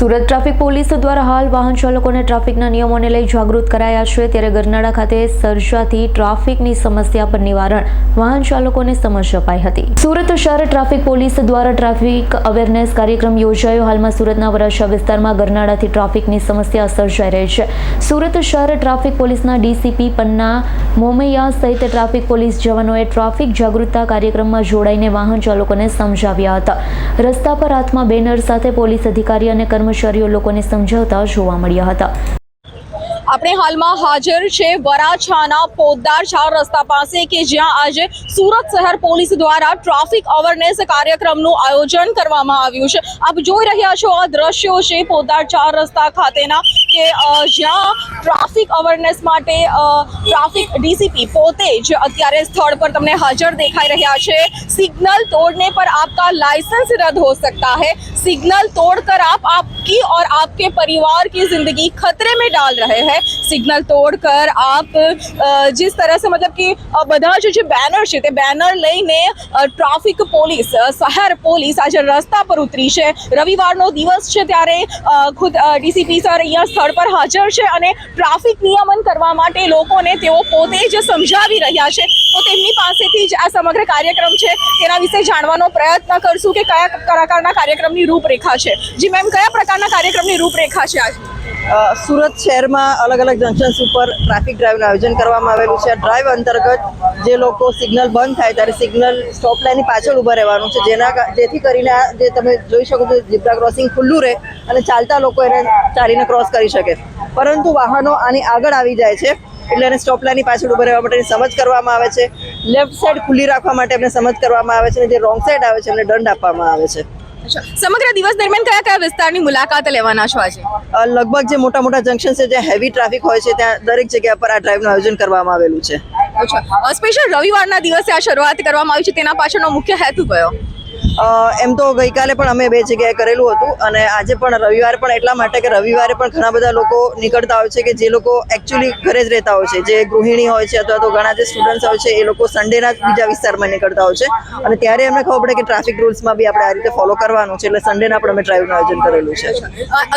Surat traffic police દ્વારા હાલ વાહન ચાલકોને ટ્રાફિકના નિયમોને લઈ જાગૃત કરાયા છે, ત્યારે ગરનાળા ખાતે સર્જાતી ટ્રાફિકની સમસ્યા પર નિવારણ વાહન ચાલકોને સમજ અપાઈ હતી। સુરત શહેર ટ્રાફિક પોલીસ દ્વારા ટ્રાફિક અવેરનેસ કાર્યક્રમ યોજાયો। હાલમાં સુરતના વરાછા વિસ્તારમાં ગરનાળાથી ટ્રાફિકની સમસ્યા સર્જાઈ રહી છે। સુરત શહેર ટ્રાફિક પોલીસના ડીસીપી પન્ના મોમૈયા સહિત ટ્રાફિક પોલીસ જવાનોએ ટ્રાફિક જાગૃતતા કાર્યક્રમમાં જોડાઈને વાહન ચાલકોને સમજાવ્યા હતા। રસ્તા પર હાથમાં બેનર સાથે પોલીસ અધિકારી અને કર્મચારીઓ લોકોને સમજાવતા જોવા મળ્યા હતા। આપણે હાલમાં હાજર છે વરાછાના પોદ્દાર 4 રસ્તા પાસે કે જ્યાં આજે સુરત શહેર પોલીસ દ્વારા ટ્રાફિક અવેરનેસ કાર્યક્રમનું આયોજન કરવામાં આવ્યું છે। આપ જોઈ રહ્યા છો આ દ્રશ્યો છે પોદ્દાર 4 રસ્તા ખાતેના કે જ્યાં ટ્રાફિક અવેરનેસ માટે ટ્રાફિક ડીસીપી પોતે જ અત્યારે સ્થળ પર તમને હાજર દેખાઈ રહ્યા છે। सिग्नल तोड़ने पर आपका लाइसेंस रद्द हो सकता है, सिग्नल तोड़कर आप आपकी और आपके परिवार की जिंदगी खतरे में डाल रहे हैं। सिग्नल तोड़कर आप जिस तरह से मतलब कि બધા જે બેનર છે તે બેનર લઈને ટ્રાફિક પોલીસ શહેર પોલીસ આજે રસ્તા પર ઉતરી છે। રવિવારનો દિવસ છે ત્યારે ખુદ ડીસીપી સર અહીંયા સ્થળ પર હાજર છે અને ટ્રાફિક નિયમન કરવા માટે લોકોને તેઓ પોતે જ સમજાવી રહ્યા છે। તો તેમની પાસેથી જ આ સમગ્ર કાર્યક્રમ છે તેના વિશે જાણવાનો પ્રયત્ન કરશું કે કયા પ્રકારના કાર્યક્રમની રૂપરેખા છે। જી મેમ, કયા પ્રકારના કાર્યક્રમની રૂપરેખા છે આજે? સુરત શહેરમાં અલગ અલગ જંકશન્સ ઉપર ટ્રાફિક ડ્રાઈવનું આયોજન કરવામાં આવેલું છે। આ ડ્રાઈવ અંતર્ગત જે લોકો સિગ્નલ બંધ થાય ત્યારે સિગ્નલ સ્ટોપ લાઇનની પાછળ ઊભા રહેવાનું છે, જેથી કરીને આ જે તમે જોઈ શકો છો ઝીબ્રા ક્રોસિંગ ખુલ્લું રહે અને ચાલતા લોકો એને ચાલીને ક્રોસ કરી શકે, પરંતુ વાહનો આની આગળ આવી જાય છે એટલે એને સ્ટોપ લાઇનની પાછળ ઊભા રહેવા માટેની સમજ કરવામાં આવે છે। લેફ્ટ સાઈડ ખુલ્લી રાખવા માટે એમને સમજ કરવામાં આવે છે અને જે રોંગ સાઈડ આવે છે એમને દંડ આપવામાં આવે છે। સમગ્ર દિવસ દરમિયાન કયા કયા વિસ્તારની મુલાકાત લેવાના છો આજે? લગભગ જે મોટા મોટા જંકશન છે જ્યાં હેવી ટ્રાફિક હોય છે ત્યાં દરેક જગ્યા પર આ ડ્રાઈવનું આયોજન કરવામાં આવેલું છે। સ્પેશિયલ રવિવારના દિવસે આ શરૂઆત કરવામાં આવી છે, તેના પાછળનો મુખ્ય હેતુ કયો? એમ તો ગઈકાલે પણ અમે 2 જગ્યાએ કરેલું હતું અને આજે પણ રવિવારે પણ એટલા માટે કે રવિવારે પણ ઘણા બધા લોકો નીકળતા હોય છે કે જે લોકો એકચ્યુઅલી ઘરે જ રહેતા હોય છે, જે ગૃહિણી હોય છે અથવા તો ઘણા જે સ્ટુડન્ટ્સ હોય છે એ લોકો સન્ડેના જ બીજા વિસ્તારમાં નીકળતા હોય છે અને ત્યારે એમને ખબર પડે કે ટ્રાફિક રૂલ્સમાં બી આપણે આ રીતે ફોલો કરવાનું છે, એટલે સન્ડેના પણ અમે ડ્રાઈવનું આયોજન કરેલું છે।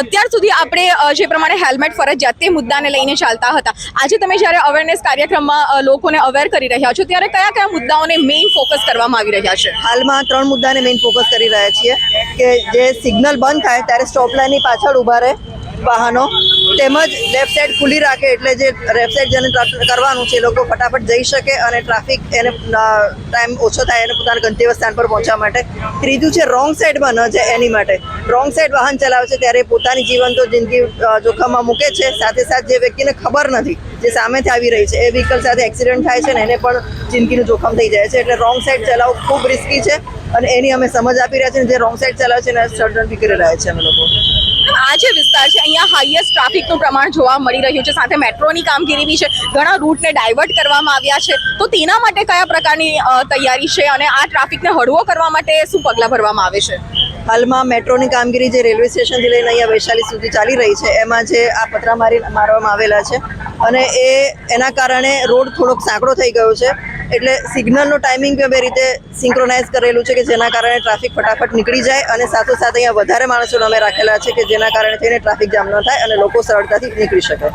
અત્યાર સુધી આપણે જે પ્રમાણે હેલ્મેટ ફરજિયાત તે મુદ્દાને લઈને ચાલતા હતા, આજે તમે જ્યારે અવેરનેસ કાર્યક્રમમાં લોકોને અવેર કરી રહ્યા છો ત્યારે કયા કયા મુદ્દાઓને મેઇન ફોકસ કરવામાં આવી રહ્યા છે? હાલમાં 3 મુદ્દાને મેઇન ફોકસ કરી રહ્યા છીએ કે જે સિગ્નલ બંધ થાય ત્યારે સ્ટોપ લાઇનની પાછળ ઊભા રહે વાહનો, તેમજ લેફ્ટ સાઈડ ખુલ્લી રાખે એટલે જે લેફ્ટ સાઈડ જેને કરવાનું છે એ લોકો ફટાફટ જઈ શકે અને ટ્રાફિક એને ટાઈમ ઓછો થાય એને પોતાના ગંતવ્ય સ્થાન પર પહોંચવા માટે। ત્રીજું છે રોંગ સાઈડમાં ન જાય એની માટે। રોંગ સાઈડ વાહન ચલાવે છે ત્યારે પોતાની જીવન તો જિંદગી જોખમમાં મૂકે છે, સાથે સાથે જે વ્યક્તિને ખબર નથી જે સામેથી આવી રહી છે એ વ્હીકલ સાથે એક્સિડન્ટ થાય છે ને એને પણ જિંદગીનું જોખમ થઈ જાય છે, એટલે રોંગ સાઈડ ચલાવવું ખૂબ રિસ્કી છે અને એની અમે સમજ આપી રહ્યા છીએ। જે રોંગ સાઈડ ચલાવે છે એને સડન બી કરી રહ્યા છે અમે લોકો। આ જે વિસ્તાર છે અહીંયા હાઈએસ્ટ ટ્રાફિકનું પ્રમાણ જોવા મળી રહ્યું છે, સાથે મેટ્રોની કામગીરી બી છે, ઘણા રૂટને ડાયવર્ટ કરવામાં આવ્યા છે, તો તેના માટે કયા પ્રકારની તૈયારી છે અને આ ટ્રાફિકને હળવો કરવા માટે શું પગલાં ભરવામાં આવે છે? હાલમાં મેટ્રોની કામગીરી જે રેલવે સ્ટેશનથી લઈને અહીંયા વૈશાલી સુધી ચાલી રહી છે એમાં જે આ પતરા મારવામાં આવેલા છે અને એના કારણે રોડ થોડોક સાંકડો થઈ ગયો છે, એટલે સિગ્નલનું ટાઈમિંગ બી અમે રીતે સિંક્રોનાઇઝ કરેલું છે કે જેના કારણે ટ્રાફિક ફટાફટ નીકળી જાય અને સાથોસાથ અહીંયા વધારે માણસોને અમે રાખેલા છે કે જેના કારણે થઈને ટ્રાફિક જામ ન થાય અને લોકો સરળતાથી નીકળી શકે।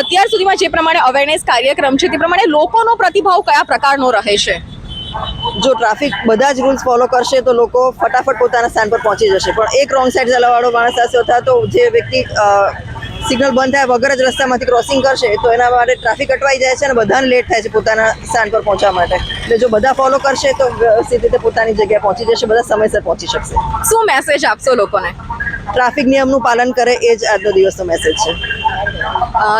અત્યાર સુધીમાં જે પ્રમાણે અવેરનેસ કાર્યક્રમ છે તે પ્રમાણે લોકોનો પ્રતિભાવ કયા પ્રકારનો રહે છે? જો ટ્રાફિક બધા જ રૂલ્સ ફોલો કરશે તો લોકો ફટાફટ પોતાના સ્થાન પર પહોંચી જશે, પણ એક રોંગ સાઈડ ચલાવવાળો માણસ હશે અથવા તો જે વ્યક્તિ સિગ્નલ બંધ થાય વગર જ રસ્તામાંથી ક્રોસિંગ કરશે તો એના માટે ટ્રાફિક અટવાઈ જાય છે અને બધાને લેટ થાય છે પોતાના સ્થાન પર પહોંચવા માટે। એટલે જો બધા ફોલો કરશે તો વ્યવસ્થિત રીતે પોતાની જગ્યાએ પહોંચી જશે, બધા સમયસર પહોંચી શકશે। શું મેસેજ આપશો લોકોને? ટ્રાફિક નિયમનું પાલન કરે એ જ આજનો દિવસનો મેસેજ છે।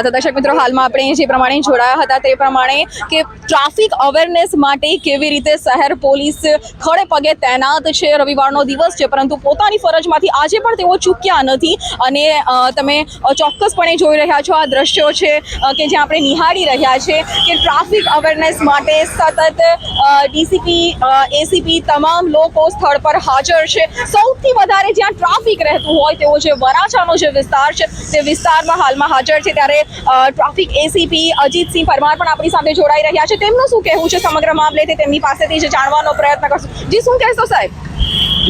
તો દર્શક મિત્રો, હાલમાં આપણે જે પ્રમાણે જોડાયા હતા તે પ્રમાણે કે ટ્રાફિક અવેરનેસ માટે કેવી રીતે શહેર પોલીસ ખડે પગે તૈનાત છે। રવિવારનો દિવસ છે પરંતુ પોતાની ફરજમાંથી આજે પણ તેઓ ચૂક્યા નથી અને તમે ચોક્કસપણે જોઈ રહ્યા છો આ દ્રશ્યો છે કે જ્યાં આપણે નિહાળી રહ્યા છે કે ટ્રાફિક અવેરનેસ માટે સતત ડીસીપી એસીપી તમામ લોકો સ્થળ પર હાજર છે। સૌથી વધારે જ્યાં ટ્રાફિક રહેતું હોય તેવો જે વરાછાનો જે વિસ્તાર છે તે વિસ્તારમાં હાલમાં હાજર છે, ત્યારે ટ્રાફિક એસીપી અજીતસિંહ પરમાર પણ આપણી સાથે જોડાઈ રહ્યા છે। તેમનું શું કહેવું છે સમગ્ર મામલે તે તેમની પાસેથી જ જાણવાનો પ્રયત્ન કરશું। જી, શું કહેશો સાહેબ?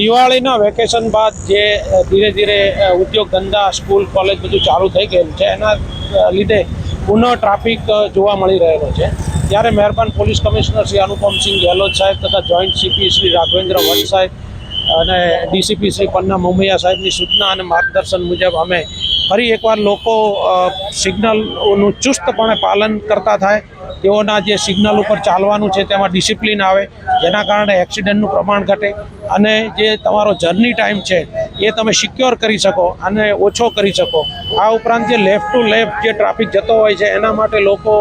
દિવાળીના વેકેશન બાદ જે ધીરે ધીરે ઉદ્યોગ ધંધા સ્કૂલ કોલેજ બધું ચાલુ થઈ ગયેલું છે એના લીધે પુનઃ ટ્રાફિક જોવા મળી રહેલો છે. ત્યારે મહેરબાન પોલીસ કમિશનર શ્રી અનુપમસિંહ ગેહલોત સાહેબ તથા joint CP Shri Raghavendra one સાહેબ અને ડીસીપી શ્રી પન્ના મોમૈયા સાહેબની સૂચના અને માર્ગદર્શન મુજબ અમે ફરી એકવાર લોકો સિગ્નલનું ચુસ્તપણે પાલન કરતા થાય, તેઓના જે સિગ્નલ ઉપર ચાલવાનું છે તેમાં ડિસિપ્લિન આવે, જેના કારણે એક્સિડન્ટનું પ્રમાણ ઘટે અને જે તમારો જર્ની ટાઈમ છે એ તમે સિક્યોર કરી શકો અને ઓછો કરી શકો. આ ઉપરાંત જે લેફ્ટ ટુ લેફ્ટ જે ટ્રાફિક જતો હોય છે એના માટે લોકો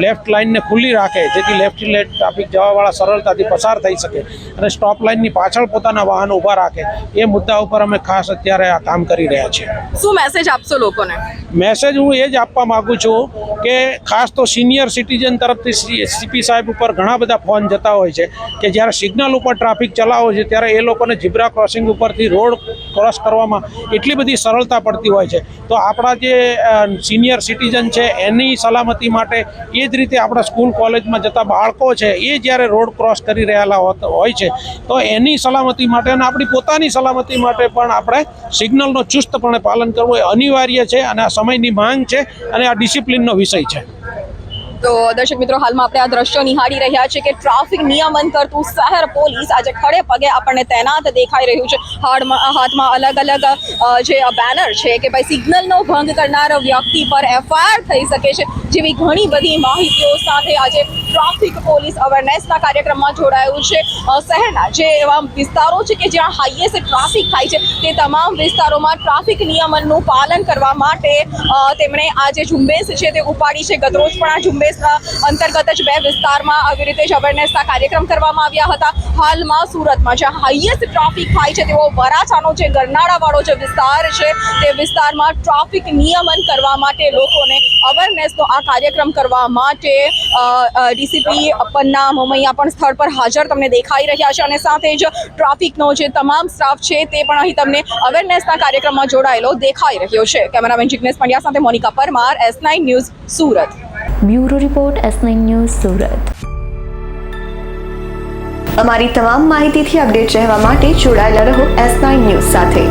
લેફ્ટ લાઇનને ખુલ્લી રાખે, જેથી લેફ્ટ ટુ લેફ્ટ ટ્રાફિક જવાવાળા સરળતાથી પસાર થઈ શકે અને સ્ટોપ લાઇનની પાછળ પોતાના વાહનો ઊભા રાખે. એ મુદ્દા ઉપર અમે ખાસ અત્યારે આ કામ કરી રહ્યા છીએ. શું મેસેજ આપશો લોકોને? મેસેજ હું એ જ આપવા માગું છું કે ખાસ તો સિનિયર સિટીઝન તરફથી સીપી સાહેબ ઉપર ઘણા બધા ફોન જતા હોય છે કે જ્યારે સિગ્નલ ઉપર ટ્રાફિક ચલાવો છે ત્યારે એ લોકોને ઝીબ્રા ક્રોસિંગ ઉપરથી રોડ ક્રોસ કરવામાં એટલી બધી સરળતા પડતી હોય છે. તો આપણા જે સિનિયર સિટીઝન છે એની સલામતી માટે, એ જ રીતે આપણા સ્કૂલ કોલેજમાં જતા બાળકો છે એ જ્યારે રોડ ક્રોસ કરી રહેલા હોય છે તો એની સલામતી માટે અને આપણી પોતાની સલામતી માટે પણ આપણે સિગ્નલનો ચુસ્તપણે પાલન કરવું એ અનિવાર્ય છે અને આ સમયની માંગ છે અને આ ડિસિપ્લિનનો વિષય છે. તો દર્શક મિત્રો, હાલમાં આપણે આ દ્રશ્યો નિહાળી રહ્યા છે કે ટ્રાફિક નિયમન કરતું શહેર પોલીસ આજે ખડે પગે આપણને તૈનાત દેખાઈ રહ્યું છે. હાથમાં અલગ અલગ જે બેનર છે કે ભાઈ સિગ્નલનો ભંગ કરનાર વ્યક્તિ પર FIR થઈ શકે છે, જેવી ઘણી બધી માહિતીઓ સાથે આજે ટ્રાફિક પોલીસ અવેરનેસના કાર્યક્રમમાં જોડાયું છે. શહેરના જે એવા વિસ્તારો છે કે જ્યાં હાઈએસ્ટ ટ્રાફિક થાય છે તે તમામ વિસ્તારોમાં ટ્રાફિક નિયમનનું પાલન કરવા માટે તેમણે આ જે ઝુંબેશ છે તે ઉપાડી છે. ગતરોજ પણ આ ઝુંબેશ અંતર્ગત જ 2 વિસ્તારમાં આવી રીતે જ અવેરનેસના કાર્યક્રમ કરવામાં આવ્યા હતા. હાલમાં સુરતમાં જ્યાં હાઈએસ્ટ ટ્રાફિક થાય છે તેવો વરાછાનો જે ગરનાળાવાળો જે વિસ્તાર છે તે વિસ્તારમાં ટ્રાફિક નિયમન કરવા માટે લોકોને અવેરનેસનો આ કાર્યક્રમ કરવા માટે ડીસીપી પન્ના મોમૈયા પણ સ્થળ પર હાજર તમને દેખાઈ રહ્યા છે અને સાથે જ ટ્રાફિકનો જે તમામ સ્ટાફ છે તે પણ અહીં તમને અવેરનેસના કાર્યક્રમમાં જોડાયેલો દેખાઈ રહ્યો છે. કેમેરામેન જિગ્નેશ પંડ્યા સાથે Monika Parmar, S9 news, Surat. Bureau report, S9 news, Surat. અમારી તમામ માહિતીથી અપડેટ રહેવા માટે જોડાયેલા રહો S9 ન્યૂઝ સાથે.